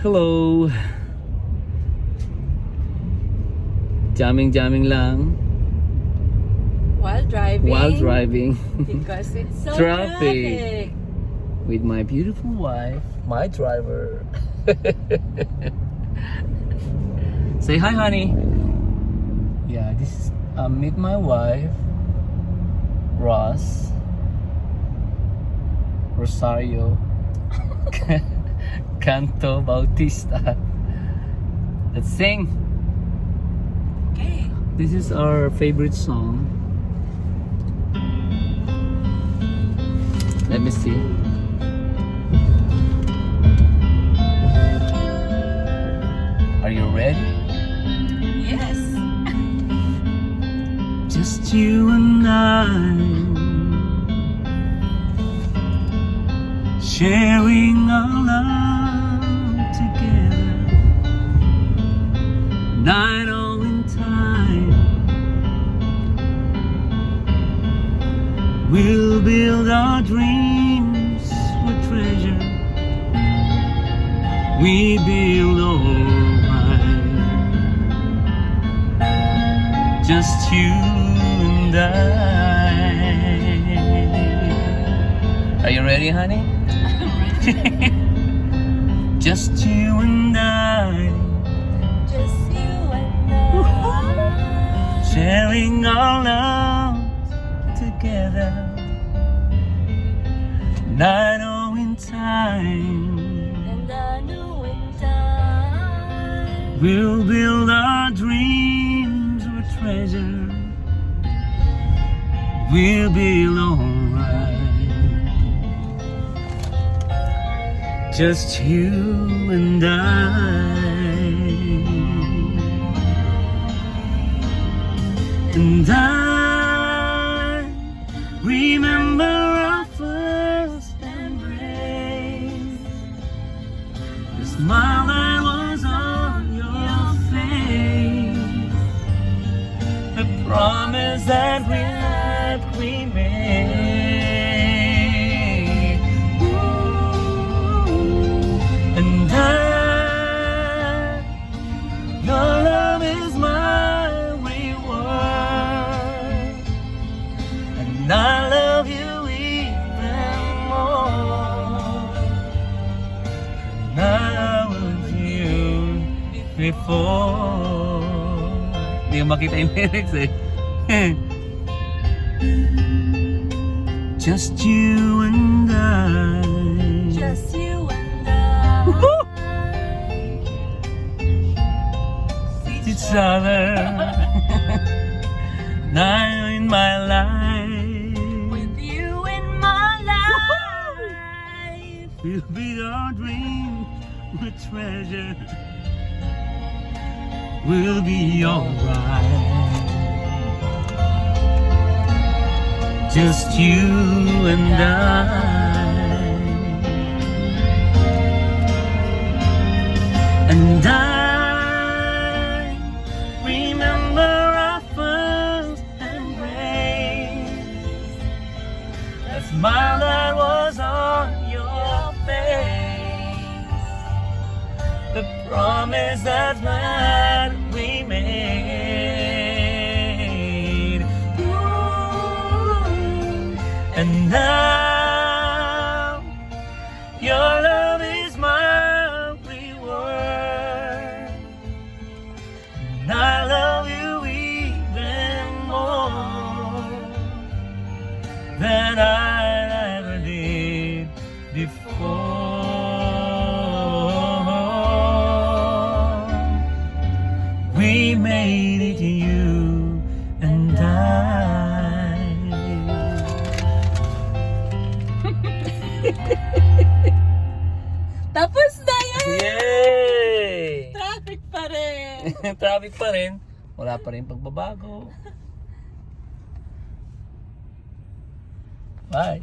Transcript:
Hello. Jamming lang While driving. while driving Because it's so Traffic. traffic. with my beautiful wife, my driver. Say hi, honey. Yeah, this is meet my wife, Rosario Canto Bautista. Let's sing. Okay. This is our favorite song. Let me see. Are you ready? Yes. Just you and I, sharing our love together. Night all in time, we'll build our dreams with treasure. We build alright. Just you and I. Are you ready, honey? Just you and I, Just you and I. sharing our love together. Night or in time, And I know in time. we'll build our dreams with treasure. We'll build alright. Just you and I. And I remember our first embrace, the smile that was on your face, the promise that we had we made. And your love is my reward, and I love you even more than I was you before. Hindi ko makita yung lyrics eh. Just you and I. Just you and I. Each other. Now in my life, With you in my life. we'll be our dream with treasure. We'll be alright. Just you and I. And I remember our first embrace, that smile that was on your face, the promise that we made. Ooh. And now your love is my reward, and I love you even more than I ever did before. We made it, you and I. Tapos na yan! Yay! Traffic pa rin! Traffic pa rin. Wala pa rin pagbabago. Bye.